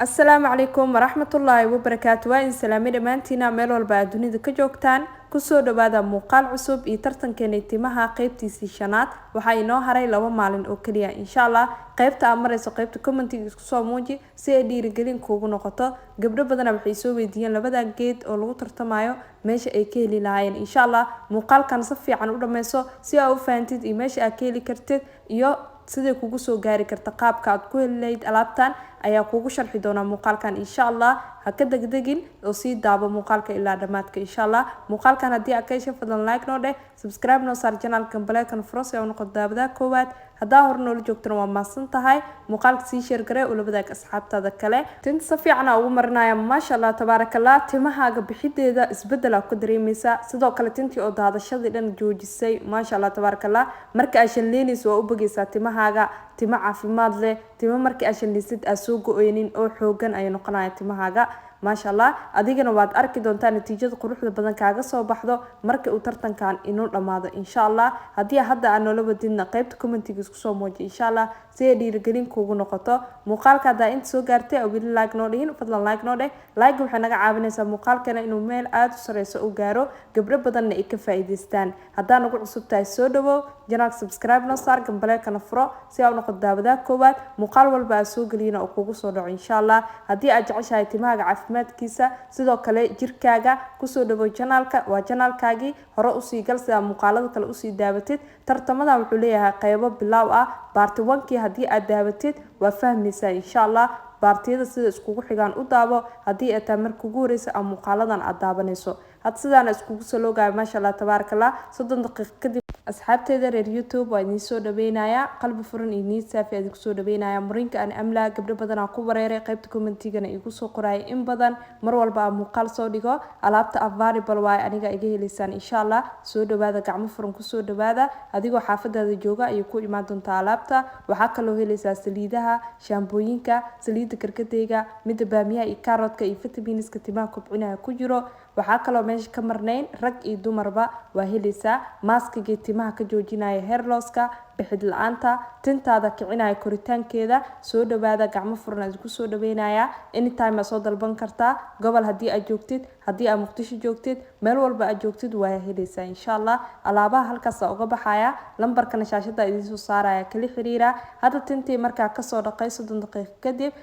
السلام عليكم ورحمة الله وبركاته وإن سلامي دمانتينا ميل والبا دونيدا كجوجتان kusoo dhawaada muuqaal cusub iyo tartankeena timaha qaybtiisii shanaad waxa inoo haray 2 maalin oo kaliya insha Allah qaybta aan marayso qaybta commentiga isku soo muuji si ay dhiirigelin kuugu noqoto gabdho badan waxay soo weydiiyeen labada geed oo lagu tartamayo meesha ay ka heli lahaayeen insha Allah muuqaalkan si fiican u dhameyso si aad u fahamtid iyo meesha aad ka heli kartid iyo sidee kugu soo gaari karta qaabka aad ku helayd alaabtan ayaa kugu sharxi doona muuqaalkan insha Allah ha ka degdegin oo si daabo muuqaalka ilaa dhamaadka insha Allah muuqaalkan hadii aad ka hesho fadlan like noo dheh subscribe noo saar channelka baleekan frost oo noqdo daabada koowaad hadaa hor nool joogtana waa maasan tahay muuqaalka si share garee oo labada asxaabtada kale tinta si fiican ugu marinaya ma sha Allah tabarakallah timahaaga bixideeda isbedel ku dareemaysa sidoo kale tintii oo daadashadii dhan joojisay ma sha Allah tabarakallah marka ay shalleynayso oo u bagaysa timahaaga tima caafimaad leh tima markii ay shallaysid aad soo go'aynin oo xoogan ay noqonaya timahaaga ما شاء الله أدينا واد أركي دونتان نتيجة قروح بدن كاغا سو بحضو مركي وترتن كان إنو لماذا إن شاء الله هدي هدا أنو لو بدينا قيبت كومنتيجز كسو موجي إن شاء الله سيدي رجلين كوغو نقطة مقال كذا أنت سو قارتي أو بيل لايك نورين فضلا لايك نوري لايك وحنا عابنا سا مقال كان إنو ميل آد سريسو أو جارو قبل بدن نيك فايدستان هدا نقول عصب تاي سو دو جناك سبسكرايب نصار قبل كان فرو سياو نقد دابدا كوبات مقال والباسو قلينا أو كوغو صدع إن شاء الله هدي أجعش هاي تماغ caafimaadkiisa sidoo kale jirkaaga ku soo dhawo channelka waa channelkaagi hore u sii gal sida muuqaalada kale u sii daabatid tartamada wuxuu leeyahay qaybo bilaaw ah part 1kii hadii aad daabatid waa fahmaysaa insha Allah baartiyada sida iskugu xigaan u daabo hadii aad markuu ugu horeysa ama muuqaaladan aad daabanayso had sidaan iskugu soo loogaay ma sha Allah tabarakallah 30 daqiiqo kadib asxaabteeda reer YouTube waa idin soo dhaweynaya qalbi furan iyo niyad saafi idin soo dhaweynaya marinka aan amla gabdho badan ku wareeray qaybta commentigana igu soo qoray in badan mar walba muuqaal soo dhigo alaabta available way aniga iga helisan insha Allah soo dhawaada gacmo furan ku soo dhawaada adigoo xaafadada jooga ay ku imaan doonta alaabta waxa kale oo helaysaa saliidaha shaambooyinka saliida karkadeyga midda baamiyaha iyo carrotka iyo vitaminiska timaha kobcinaya ku jiro waxa kale oo meesha ka marnayn rag iyo dumarba waa helaysaa maskiga timaha ka joojinaya hair loss-ka bixid la'aanta tintaada kicinaya koritaankeeda soo dhawaada gacmo furan isku soo dhaweynaya anytime soo dalban kartaa gobol hadii aad joogtid hadii aad Muqdisho joogtid meel walba aad joogtid waa helaysaa insha Allah alaabaha halkaas uga baxaya lambarka shaashada idin soo saaraya kali xiriira hada tintii markaa ka soo dhaqayso 30 daqiiqo kadib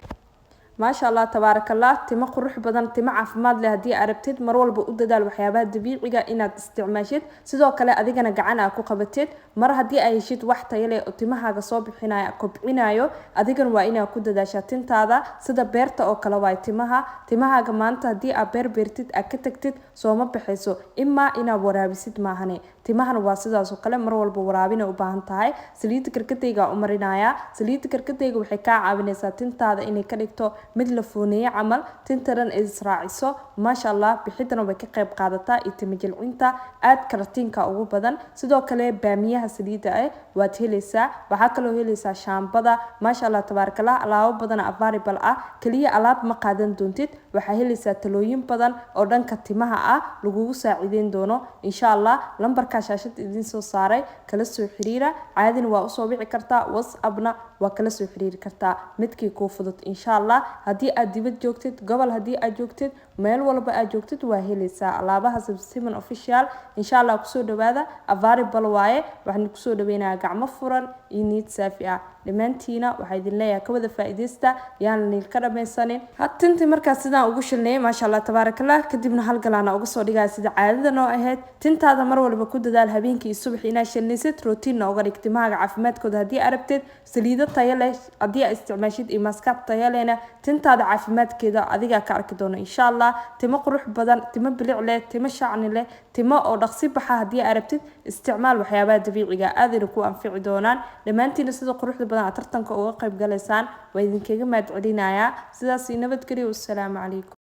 ما شاء الله تبارك الله تما قروح بدن تما عافماد له هدي عربتid mar walba u dadaal waxyaabaha dabiiciga inaad isticmaashid sidoo kale adigana gacan aad ku qabatid mar hadii ay heshid wax tayo leh oo timahaaga soo bixinaya kobcinayo adigana waa inaad ku dadaashaa tintaada sida beerta oo kale waa timahaaga maanta hadii aad beertid aad ka tagtid soo ma baxayso imma inaad waraabisid maahane timahana waa sidaas oo kale mar walba waraabina u baahan tahay saliid karkadeyga u marinaya saliid karkadeyga waxay ka caawinaysaa tintaada inay ka dhigto mid la fooneeyo camal tintaran israaciso ma sha Allah bixidana way ka qayb qaadataa itimajilcinta aad karatiinka ugu badan sidoo kale baamiyaha saliida waad helaysaa waxa kale oo helaysaa shaambada ma sha Allah tabarakallah alaabo badan available ah kaliya alaab ma qaadan doontid waxa helaysaa talooyin badan oo dhanka timaha ah lagu saacideyn doono insha Allah lambarka shaashada idin soo saaray kala soo xiriira caadina waa u soo wici kartaa WhatsApp-na waa kala soo xiriiri kartaa midkii ku fudud insha Allah hadii aad dibad joogtid gobol hadii aad joogtid meel walba aad joogtid waa helaysaa alaabaha Subsiman official insha Allah ku soo dhawaada available waaye waxaan ku soo dhaweynaa gacmo furan iyo niyad saafi ah dhamaantiina waxa idin leeyahay ka wada faa'iideysta yaan ka dhameysanin hatinti markaas sidaan ugu shilnay ma sha Allah tabarakallah kadibna hal galaana uga soo dhigay sida caadada noo ahayd tintaada mar walba ku dadaal habeenkii subax inaad shilnaysid routine uga dhigtay timahaaga caafimaadkooda hadii arabtid saliido tayo leh hadii aad isticmaashid iyo maskab tayo lehna tintaada caafimaadkeeda adiga ka arki doona insha Allah timo qurux badan timo bilic leh timo shacni leh timo oo dhaqsi baxa hadii arabtid isticmaal waxyaabaha dabiiciga aad ku anfici doonaan dhamaantiina sida quruxda badan tartanka uga qayb galaysaan waa idinkaga mahad celinayaa sidaas nabad geliyo assalamu calaykum